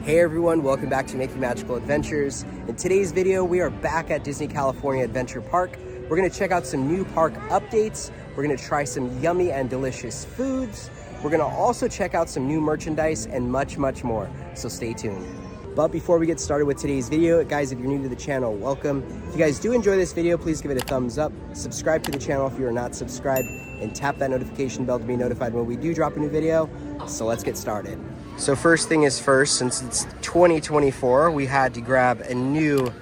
Hey everyone, welcome back to Making Magical Adventures. In today's video, we are back at Disney California Adventure Park. We're gonna check out some new park updates. We're gonna try some yummy and delicious foods. We're gonna also check out some new merchandise and much, much more, so stay tuned. But before we get started with today's video, guys, if you're new to the channel, welcome. If you guys do enjoy this video, please give it a thumbs up, subscribe to the channel if you are not subscribed, and tap that notification bell to be notified when we do drop a new video. So let's get started. So first thing is first, since it's 2024, we had to grab a new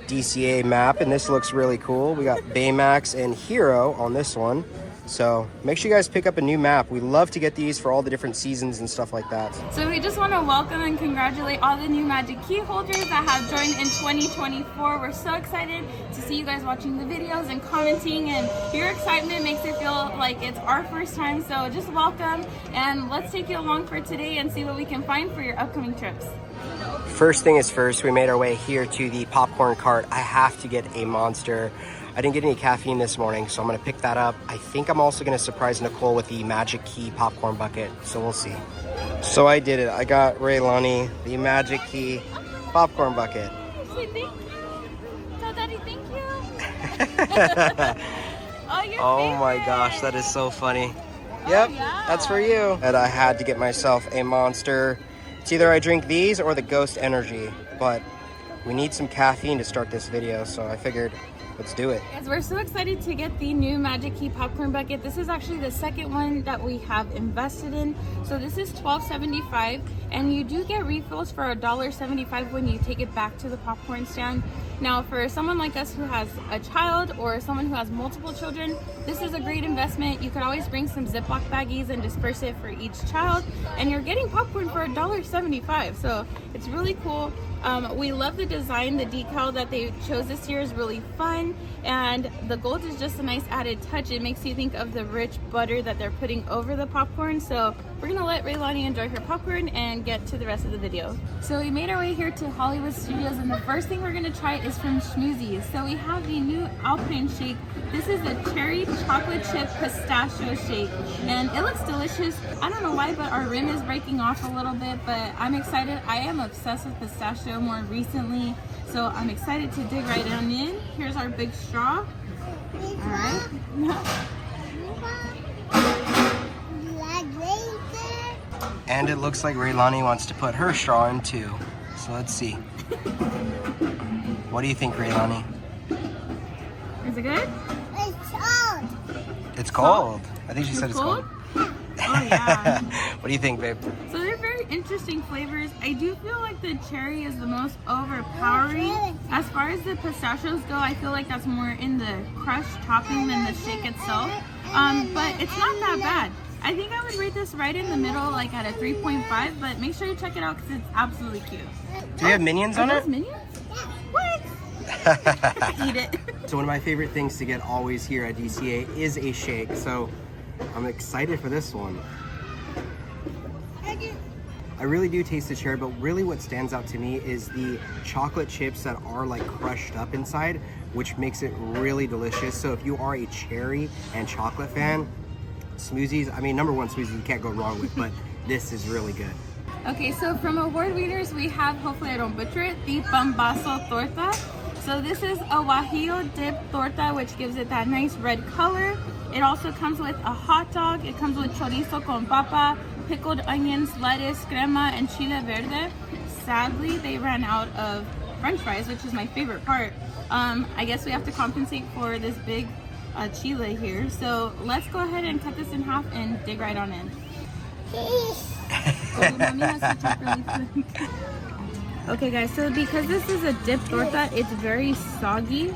DCA map, and this looks really cool. We got Baymax and Hero on this one. So make sure you guys pick up a new map. We love to get these for all the different seasons and stuff like that. So we just want to welcome and congratulate all the new Magic Key holders that have joined in 2024. We're so excited to see you guys watching the videos and commenting, and your excitement makes it feel like it's our first time. So just welcome, and let's take you along for today and see what we can find for your upcoming trips. First thing is first, we made our way here to the popcorn cart. I have to get a monster. I didn't get any caffeine this morning, so I'm gonna pick that up. I think I'm also gonna surprise Nicole with the Magic Key popcorn bucket, so we'll see. So I did it. I got Raylani the Magic Key popcorn bucket. Say thank you. Tell Daddy thank you. Oh my gosh, that is so funny. Yep, yeah. That's for you. And I had to get myself a monster. It's either I drink these or the Ghost Energy, but we need some caffeine to start this video, so I figured let's do it. Guys, we're so excited to get the new Magic Key popcorn bucket. This is actually the second one that we have invested in. So this is $12.75, and you do get refills for $1.75 when you take it back to the popcorn stand. Now, for someone like us who has a child or someone who has multiple children, this is a great investment. You could always bring some Ziploc baggies and disperse it for each child, and you're getting popcorn for $1.75. So it's really cool. We love the design. The decal that they chose this year is really fun, and the gold is just a nice added touch. It makes you think of the rich butter that they're putting over the popcorn. So we're gonna let Raylani enjoy her popcorn and get to the rest of the video. So we made our way here to Hollywood Studios, and the first thing we're gonna try is from Schmoozies. So we have the new Alpine shake. This is a cherry chocolate chip pistachio shake, and it looks delicious. I don't know why, but our rim is breaking off a little bit, but I'm excited. I am obsessed with pistachio more recently, so I'm excited to dig right on in. Here's our big straw. All right. And it looks like Raylani wants to put her straw in too. So let's see. What do you think, Raylani? Is it good? It's cold. It's cold. I think she said it's cold. Oh yeah. What do you think, babe? So they're very interesting flavors. I do feel like the cherry is the most overpowering. As far as the pistachios go, I feel like that's more in the crushed topping than the shake itself. But it's not that bad. I think I would rate this right in the middle, like at a 3.5, but make sure you check it out because it's absolutely cute. Do you have minions on it? Those minions? What? Eat it. So one of my favorite things to get always here at DCA is a shake, so I'm excited for this one. I really do taste the cherry, but really what stands out to me is the chocolate chips that are like crushed up inside, which makes it really delicious. So if you are a cherry and chocolate fan, Schmoozies, I mean, number one Schmoozies you can't go wrong with, but this is really good. Okay, so from award winners, we have, hopefully I don't butcher it, the Pambazo Torta. So this is a guajillo dip torta, which gives it that nice red color. It also comes with a hot dog. It comes with chorizo con papa, pickled onions, lettuce, crema, and chile verde. Sadly, they ran out of french fries, which is my favorite part. I guess we have to compensate for this big chile here. So let's go ahead and cut this in half and dig right on in. Okay guys, so because this is a dip torta, it's very soggy.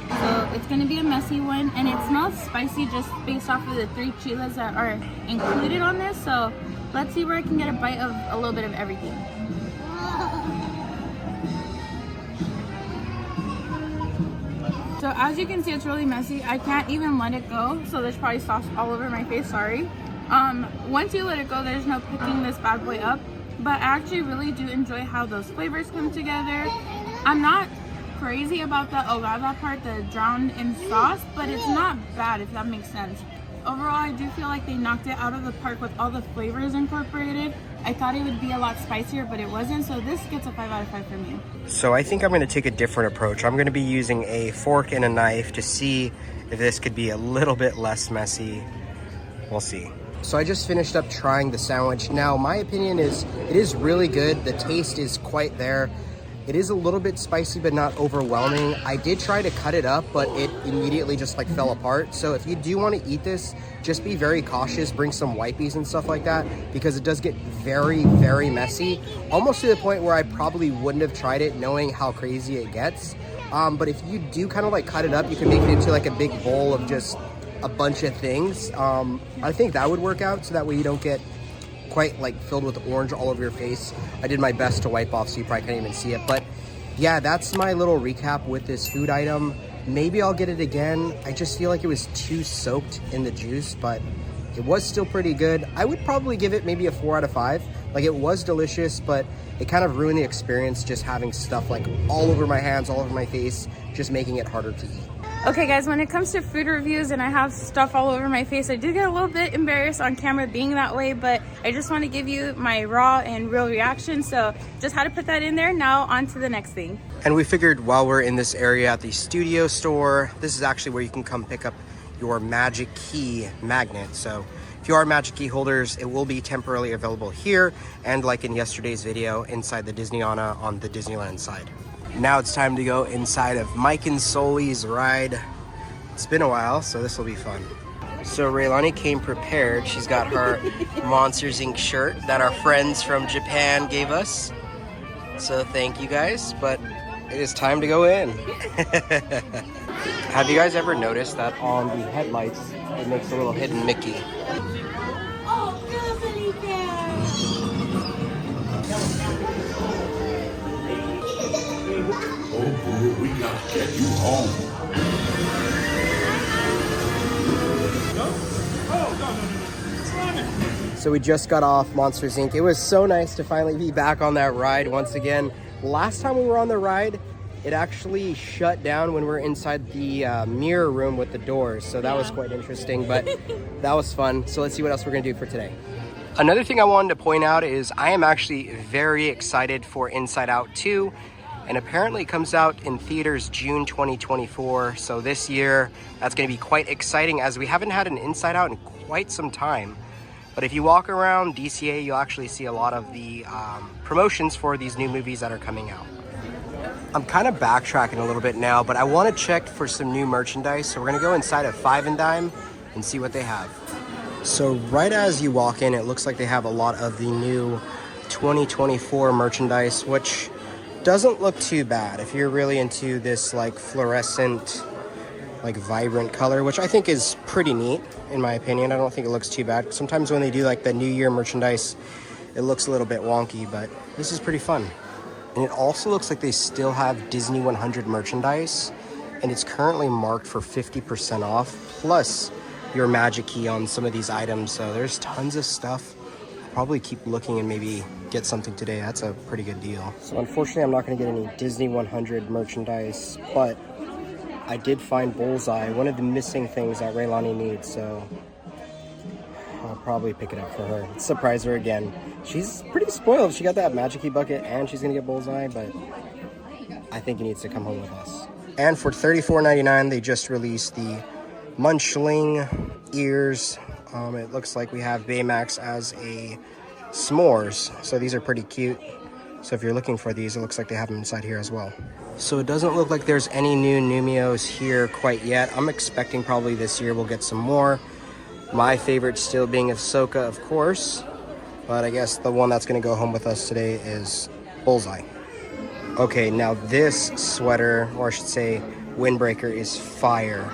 So it's going to be a messy one, and it smells spicy just based off of the 3 chiles that are included on this. So let's see where I can get a bite of a little bit of everything. So as you can see, it's really messy. I can't even let it go, so there's probably sauce all over my face, sorry. Once you let it go, there's no picking this bad boy up, but I actually really do enjoy how those flavors come together. I'm not crazy about the ahogada part, the drowned in sauce, but it's not bad, if that makes sense. Overall, I do feel like they knocked it out of the park with all the flavors incorporated. I thought it would be a lot spicier, but it wasn't. So this gets a 5 out of 5 from me. So I think I'm going to take a different approach. I'm going to be using a fork and a knife to see if this could be a little bit less messy. We'll see. So I just finished up trying the sandwich. Now, my opinion is it is really good. The taste is quite there. It is a little bit spicy, but not overwhelming. I did try to cut it up, but it immediately just like fell apart. So if you do want to eat this, just be very cautious. Bring some wipes and stuff like that, because it does get very, very messy. Almost to the point where I probably wouldn't have tried it knowing how crazy it gets. But if you do kind of like cut it up, you can make it into like a big bowl of just a bunch of things. I think that would work out, so that way you don't get quite like filled with orange all over your face. I did my best to wipe off so you probably can't even see it. But yeah, that's my little recap with this food item. Maybe I'll get it again. I just feel like it was too soaked in the juice, but it was still pretty good. I would probably give it maybe a 4 out of 5. Like, it was delicious, but it kind of ruined the experience just having stuff like all over my hands, all over my face, just making it harder to eat. Okay guys, when it comes to food reviews and I have stuff all over my face, I did get a little bit embarrassed on camera being that way, but I just want to give you my raw and real reaction. So just had to put that in there. Now on to the next thing. And we figured while we're in this area at the studio store, this is actually where you can come pick up your Magic Key magnet. So if you are Magic Key holders, it will be temporarily available here, and like in yesterday's video, inside the Disneyana on the Disneyland side. Now it's time to go inside of Mike and Sully's ride. It's been a while, so this will be fun. So Raylani came prepared. She's got her Monsters Inc. shirt that our friends from Japan gave us. So thank you guys, but it is time to go in. Have you guys ever noticed that on the headlights, it makes a little hidden Mickey? Oh, Billy Bear! Oh, we gotta get you home. So we just got off Monsters Inc. It was so nice to finally be back on that ride once again. Last time we were on the ride, it actually shut down when we were inside the mirror room with the doors. So that was quite interesting, but that was fun. So let's see what else we're gonna do for today. Another thing I wanted to point out is I am actually very excited for Inside Out 2. And apparently it comes out in theaters June 2024. So this year, that's gonna be quite exciting, as we haven't had an Inside Out in quite some time. But if you walk around DCA, you'll actually see a lot of the promotions for these new movies that are coming out. I'm kind of backtracking a little bit now, but I wanna check for some new merchandise. So we're gonna go inside of Five and Dime and see what they have. So right as you walk in, it looks like they have a lot of the new 2024 merchandise, which doesn't look too bad if you're really into this like fluorescent, like vibrant color, which I think is pretty neat in my opinion. I don't think it looks too bad. Sometimes when they do like the New Year merchandise, it looks a little bit wonky, but this is pretty fun. And it also looks like they still have Disney 100 merchandise, and it's currently marked for 50% off, plus your Magic Key on some of these items. So there's tons of stuff. Probably keep looking and maybe get something today. That's a pretty good deal. So unfortunately, I'm not going to get any Disney 100 merchandise, but I did find Bullseye, one of the missing things that Raylani needs, so I'll probably pick it up for her. Surprise her again. She's pretty spoiled. She got that Magic Key bucket and she's going to get Bullseye, but I think he needs to come home with us. And for $34.99, they just released the Munchling ears. It looks like we have Baymax as a Smores, so these are pretty cute. So if you're looking for these, it looks like they have them inside here as well. So it doesn't look like there's any new Numios here quite yet. I'm expecting probably this year we'll get some more. My favorite still being Ahsoka, of course, but I guess the one that's going to go home with us today is Bullseye. Okay, now this sweater, or I should say windbreaker, is fire.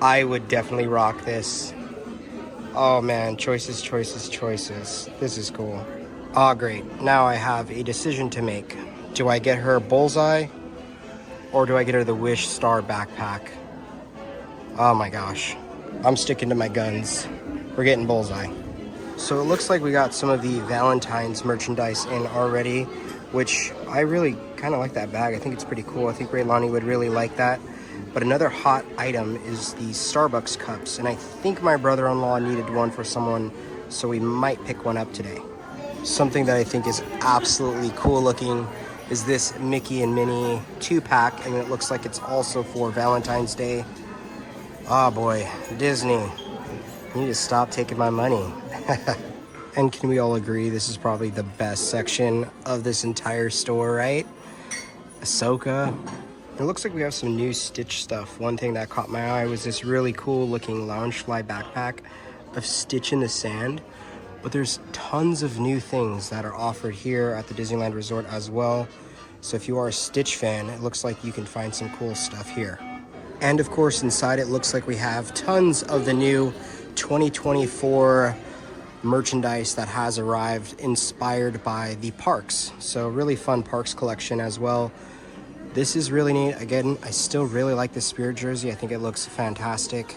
I would definitely rock this. Oh man, choices, choices, choices. This is cool. Ah, great. Now I have a decision to make. Do I get her Bullseye, or do I get her the Wish Star backpack? Oh my gosh. I'm sticking to my guns. We're getting Bullseye. So it looks like we got some of the Valentine's merchandise in already, which I really kind of like that bag. I think it's pretty cool. I think Raylani would really like that. But another hot item is the Starbucks cups, and I think my brother-in-law needed one for someone, so we might pick one up today. Something that I think is absolutely cool looking is this Mickey and Minnie 2-pack, and it looks like it's also for Valentine's Day. Oh boy, Disney, you need to stop taking my money. And can we all agree this is probably the best section of this entire store, right? Ahsoka. It looks like we have some new Stitch stuff. One thing that caught my eye was this really cool looking Loungefly backpack of Stitch in the Sand. But there's tons of new things that are offered here at the Disneyland Resort as well. So if you are a Stitch fan, it looks like you can find some cool stuff here. And of course, inside it looks like we have tons of the new 2024 merchandise that has arrived inspired by the parks. So really fun parks collection as well. This is really neat. Again, I still really like the Spirit jersey. I think it looks fantastic,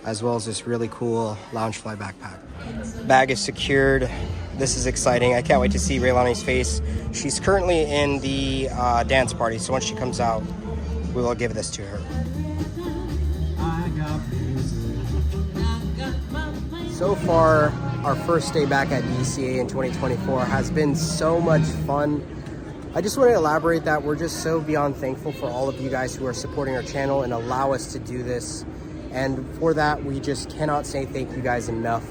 as well as this really cool Loungefly backpack. Bag is secured. This is exciting. I can't wait to see Raylani's face. She's currently in the dance party, so once she comes out, we will give this to her. So far, our first day back at DCA in 2024 has been so much fun. I just want to elaborate that we're just so beyond thankful for all of you guys who are supporting our channel and allow us to do this. And for that, we just cannot say thank you guys enough.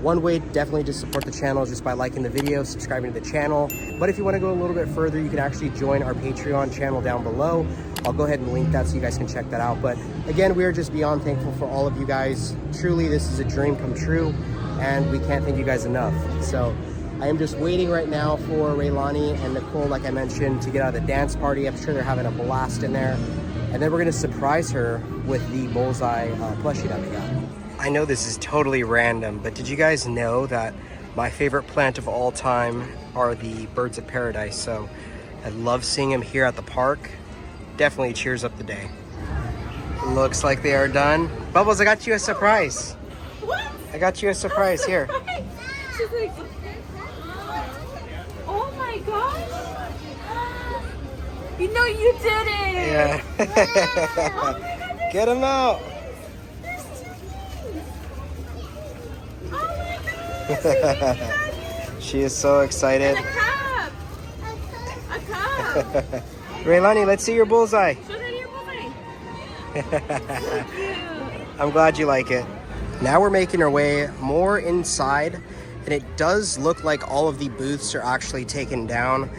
One way definitely to support the channel is just by liking the video, subscribing to the channel. But if you want to go a little bit further, you can actually join our Patreon channel down below. I'll go ahead and link that so you guys can check that out. But again, we are just beyond thankful for all of you guys. Truly, this is a dream come true, and we can't thank you guys enough. So I am just waiting right now for Raylani and Nicole, like I mentioned, to get out of the dance party. I'm sure they're having a blast in there. And then we're gonna surprise her with the bullseye plushie that we got. I know this is totally random, but did you guys know that my favorite plant of all time are the birds of paradise? So I love seeing them here at the park. Definitely cheers up the day. Looks like they are done. Bubbles, I got you a surprise. What? I got you a surprise here. She's like, oh my gosh. You know you did it. Yeah. Oh my God, Get them out. there's two. Oh my God. She is so excited. And a cup. A cup. Raylani, let's see your bullseye. Show them your bullseye. So cute. I'm glad you like it. Now we're making our way more inside, and it does look like all of the booths are actually taken down.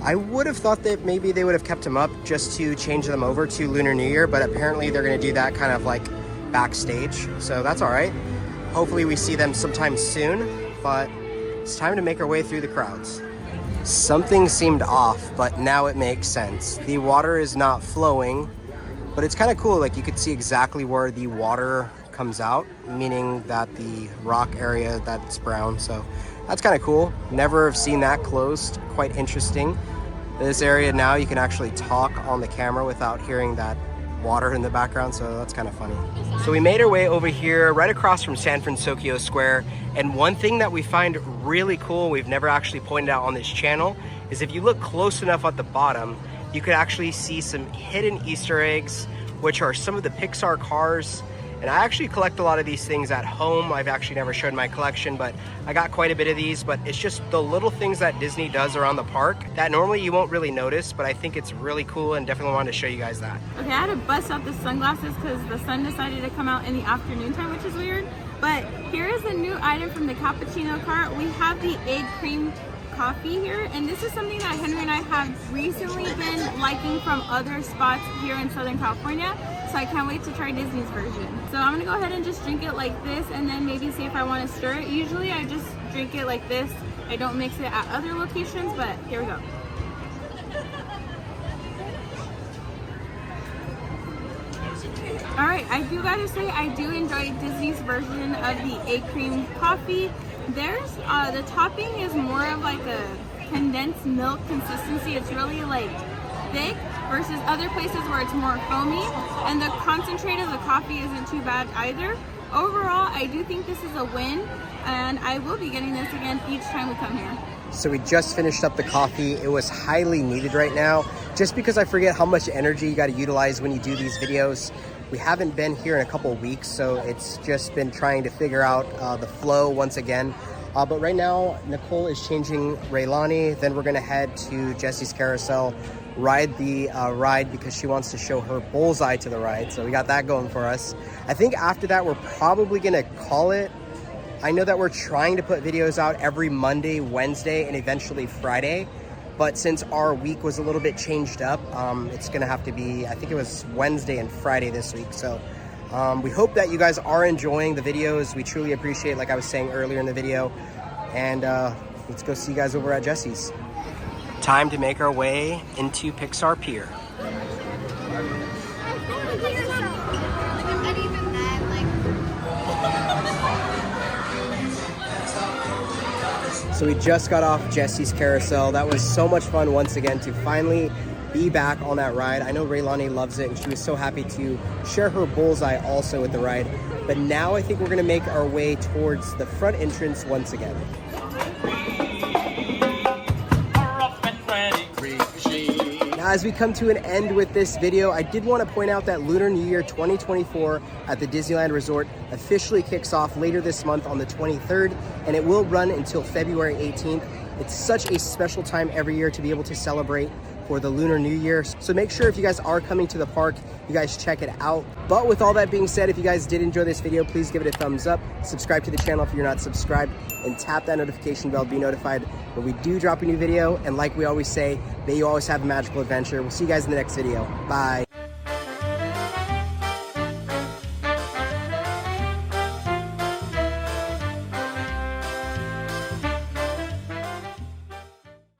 I would have thought that maybe they would have kept them up just to change them over to Lunar New Year, but apparently they're going to do that kind of like backstage, so that's all right. Hopefully we see them sometime soon, but it's time to make our way through the crowds. Something seemed off, but now it makes sense. The water is not flowing, but it's kind of cool. Like you could see exactly where the water comes out, meaning that the rock area that's brown. So that's kind of cool. Never have seen that closed. Quite interesting. This area now you can actually talk on the camera without hearing that water in the background, so that's kind of funny. So we made our way over here right across from San Francisco Square, and one thing that we find really cool, we've never actually pointed out on this channel, is if you look close enough at the bottom, you could actually see some hidden Easter eggs, which are some of the Pixar cars. And I actually collect a lot of these things at home. I've actually never shown my collection, but I got quite a bit of these. But it's just the little things that Disney does around the park that normally you won't really notice, but I think it's really cool and definitely wanted to show you guys that. Okay, I had to bust out the sunglasses because the sun decided to come out in the afternoon time, which is weird. But here is a new item from the cappuccino cart. We have the egg cream coffee here, and this is something that Henry and I have recently been liking from other spots here in Southern California. So I can't wait to try Disney's version. So I'm gonna go ahead and just drink it like this and then maybe see if I want to stir it. Usually I just drink it like this. I don't mix it at other locations, but here we go. All right, I do gotta say I do enjoy Disney's version of the egg cream coffee. There's the topping is more of like a condensed milk consistency. It's really like thick versus other places where it's more foamy, and the concentrate of the coffee isn't too bad either. Overall, I do think this is a win, and I will be getting this again each time we come here. So we just finished up the coffee. It was highly needed right now, just because I forget how much energy you got to utilize when you do these videos. We haven't been here in a couple of weeks, so it's just been trying to figure out the flow once again. But right now, Nicole is changing Raylani. Then we're gonna head to Jesse's Carousel, ride the ride because she wants to show her bullseye to the ride. So we got that going for us. I think after that, we're probably gonna call it. I know that we're trying to put videos out every Monday, Wednesday, and eventually Friday. But since our week was a little bit changed up, it's gonna have to be, I think it was Wednesday and Friday this week. So we hope that you guys are enjoying the videos. We truly appreciate, like I was saying earlier in the video. And let's go see you guys over at Jesse's. Time to make our way into Pixar Pier. So we just got off Jesse's Carousel. That was so much fun once again to finally be back on that ride. I know Raylani loves it and she was so happy to share her bullseye also with the ride. But now I think we're gonna make our way towards the front entrance once again. Now, as we come to an end with this video, I did want to point out that Lunar New Year 2024 at the Disneyland Resort officially kicks off later this month on the 23rd, and it will run until February 18th. It's such a special time every year to be able to celebrate for the Lunar New Year. So make sure if you guys are coming to the park, you guys check it out. But with all that being said, if you guys did enjoy this video, please give it a thumbs up, subscribe to the channel if you're not subscribed, and tap that notification bell to be notified when we do drop a new video. And like we always say, may you always have a magical adventure. We'll see you guys in the next video. Bye.